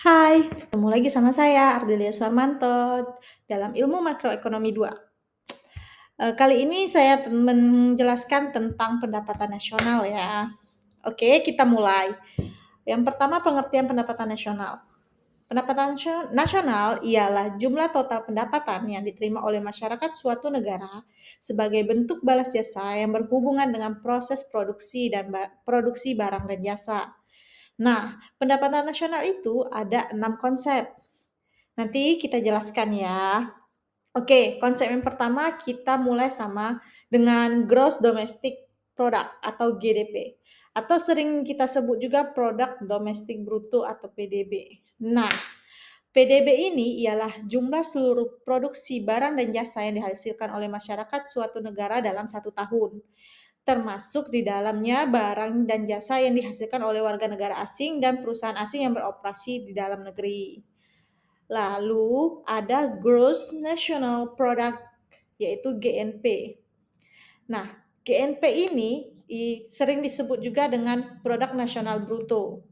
Hai, ketemu lagi sama saya Ardelia Suarmanto dalam Ilmu Makroekonomi 2. Kali ini saya menjelaskan tentang pendapatan nasional ya. Oke, kita mulai. Yang pertama pengertian pendapatan nasional. Pendapatan nasional ialah jumlah total pendapatan yang diterima oleh masyarakat suatu negara sebagai bentuk balas jasa yang berhubungan dengan proses produksi dan produksi barang dan jasa. Nah, pendapatan nasional itu ada 6 konsep. Nanti kita jelaskan ya. Oke, konsep yang pertama kita mulai sama dengan Gross Domestic Product atau GDP. Atau sering kita sebut juga Produk Domestik Bruto atau PDB. Nah, PDB ini ialah jumlah seluruh produksi barang dan jasa yang dihasilkan oleh masyarakat suatu negara dalam satu tahun. Termasuk di dalamnya barang dan jasa yang dihasilkan oleh warga negara asing dan perusahaan asing yang beroperasi di dalam negeri. Lalu ada Gross National Product, yaitu GNP. Nah, GNP ini sering disebut juga dengan produk nasional bruto,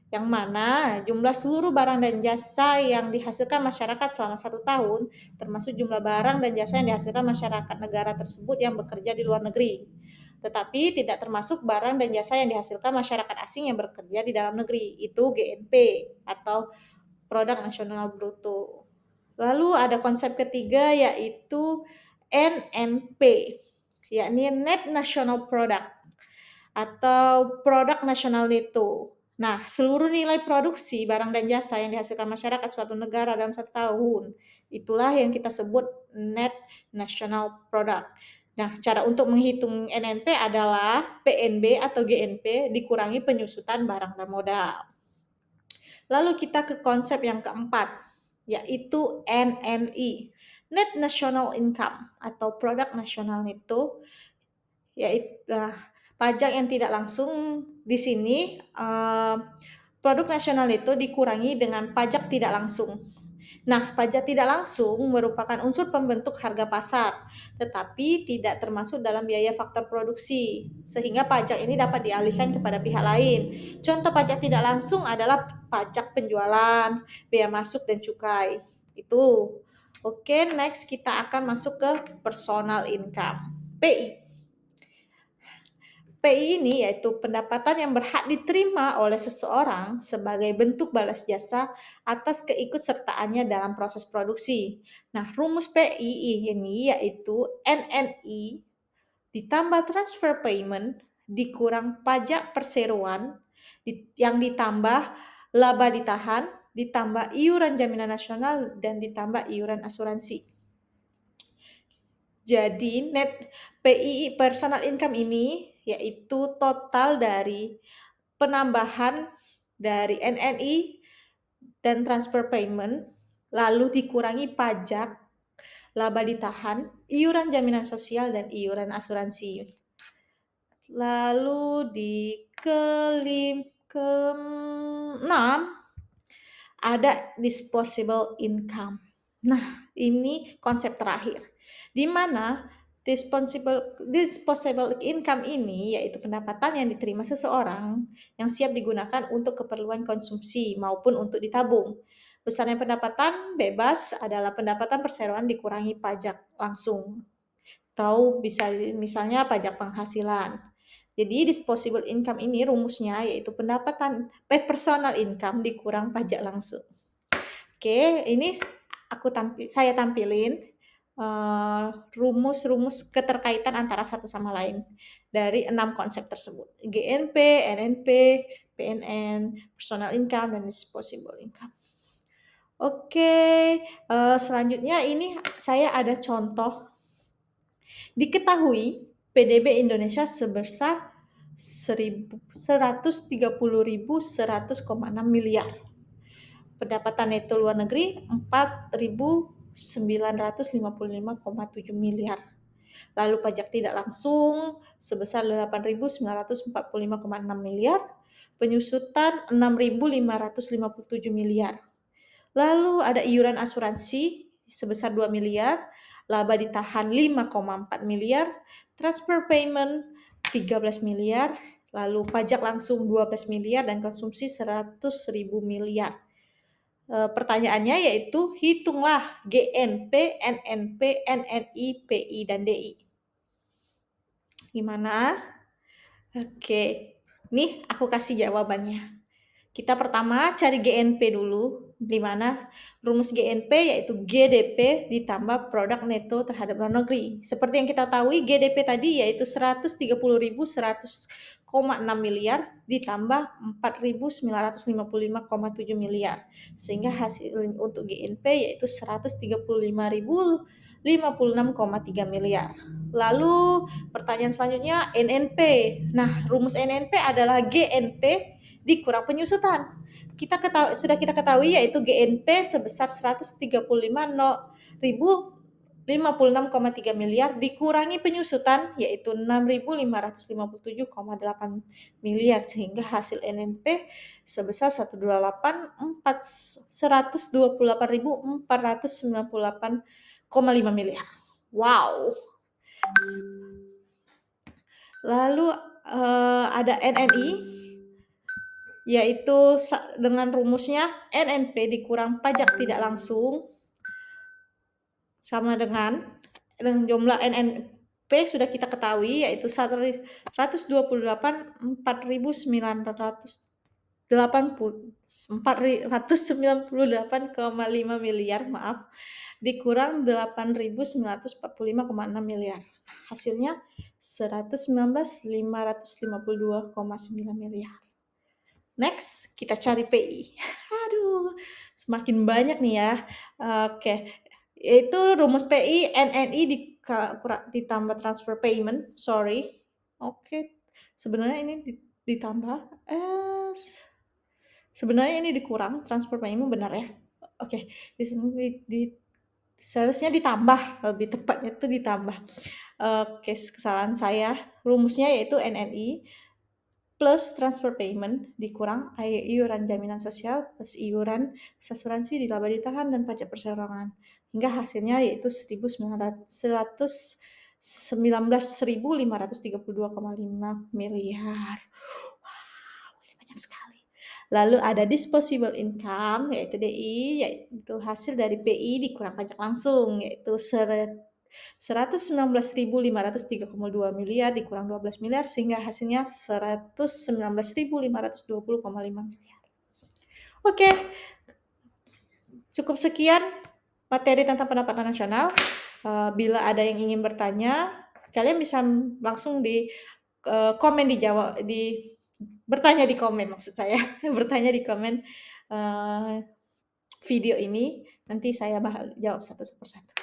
yang mana jumlah seluruh barang dan jasa yang dihasilkan masyarakat selama satu tahun, termasuk jumlah barang dan jasa yang dihasilkan masyarakat negara tersebut yang bekerja di luar negeri. Tetapi tidak termasuk barang dan jasa yang dihasilkan masyarakat asing yang bekerja di dalam negeri. Itu GNP atau produk nasional bruto. Lalu ada konsep ketiga yaitu NNP, yakni Net National Product atau produk nasional neto. Nah, seluruh nilai produksi barang dan jasa yang dihasilkan masyarakat suatu negara dalam satu tahun, itulah yang kita sebut Net National Product. Nah, cara untuk menghitung NNP adalah PNB atau GNP dikurangi penyusutan barang dan modal. Lalu kita ke konsep yang keempat, yaitu NNI, Net National Income atau produk nasional neto, yaitu pajak yang tidak langsung di sini. Produk nasional itu dikurangi dengan pajak tidak langsung. Nah, pajak tidak langsung merupakan unsur pembentuk harga pasar, tetapi tidak termasuk dalam biaya faktor produksi, sehingga pajak ini dapat dialihkan kepada pihak lain. Contoh pajak tidak langsung adalah pajak penjualan, bea masuk, dan cukai. Itu. Oke, next kita akan masuk ke personal income, PI. PI ini yaitu pendapatan yang berhak diterima oleh seseorang sebagai bentuk balas jasa atas keikutsertaannya dalam proses produksi. Nah, rumus PI ini yaitu NNI ditambah transfer payment dikurang pajak perseroan yang ditambah laba ditahan ditambah iuran jaminan nasional dan ditambah iuran asuransi. Jadi net PI personal income ini yaitu total dari penambahan dari NNI dan transfer payment, lalu dikurangi pajak, laba ditahan, iuran jaminan sosial, dan iuran asuransi. Lalu di keenam ada disposable income. Nah, ini konsep terakhir, di mana disposable income ini yaitu pendapatan yang diterima seseorang yang siap digunakan untuk keperluan konsumsi maupun untuk ditabung. Besarnya pendapatan bebas adalah pendapatan perseroan dikurangi pajak langsung, atau bisa misalnya pajak penghasilan. Jadi disposable income ini rumusnya yaitu pendapatan personal income dikurang pajak langsung. Oke, ini saya tampilin rumus-rumus keterkaitan antara satu sama lain dari 6 konsep tersebut. GNP, NNP, PNN, personal income, dan disposable income. Oke, selanjutnya ini saya ada contoh. Diketahui PDB Indonesia sebesar 130.100,6 miliar. Pendapatan neto luar negeri 4.955,7 miliar. Lalu pajak tidak langsung sebesar 8.945,6 miliar, penyusutan 6.557 miliar. Lalu ada iuran asuransi sebesar 2 miliar, laba ditahan 5,4 miliar, transfer payment 13 miliar, lalu pajak langsung 12 miliar, dan konsumsi 100.000 miliar. Pertanyaannya yaitu hitunglah GNP, NNP, NNI, PI, dan DI. Gimana? Oke, nih aku kasih jawabannya. Kita pertama cari GNP dulu, di mana rumus GNP yaitu GDP ditambah produk neto terhadap luar negeri. Seperti yang kita tahu, GDP tadi yaitu 130.100,6 miliar ditambah 4.955,7 miliar. Sehingga hasil untuk GNP yaitu 135.056,3 miliar. Lalu pertanyaan selanjutnya NNP. Nah, rumus NNP adalah GNP dikurang penyusutan. Sudah kita ketahui yaitu GNP sebesar 135.056,3 miliar dikurangi penyusutan yaitu 6.557,8 miliar sehingga hasil NNP sebesar 128.498,5 miliar. Wow. Lalu ada NNI yaitu dengan rumusnya NNP dikurang pajak tidak langsung sama dengan jumlah NNP sudah kita ketahui yaitu 498,5 miliar dikurang 8.945,6 miliar. Hasilnya 119.552,9 miliar. Next, kita cari PI. Aduh, semakin banyak nih ya. Oke, itu rumus PI NNI ditambah transfer payment. Sorry. Oke, sebenarnya ini ditambah. Sebenarnya ini dikurang transfer payment, benar ya? Oke, seharusnya ditambah, lebih tepatnya itu ditambah. Oke, kesalahan saya. Rumusnya yaitu NNI plus transfer payment dikurang iuran jaminan sosial plus iuran asuransi di laba ditahan dan pajak perserokongan hingga hasilnya yaitu 119.532,5 miliar. Wow, banyak sekali. Lalu ada disposable income yaitu DI, yaitu hasil dari PI dikurang pajak langsung yaitu 119.503,2 miliar dikurang 12 miliar sehingga hasilnya 119.520,5 miliar. Oke, cukup sekian materi tentang pendapatan nasional. Bila ada yang ingin bertanya, kalian bisa langsung di komen bertanya di komen maksud saya, bertanya di komen video ini. Nanti saya jawab satu persatu.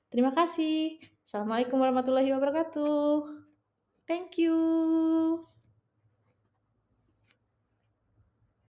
Terima kasih. Assalamualaikum warahmatullahi wabarakatuh. Thank you.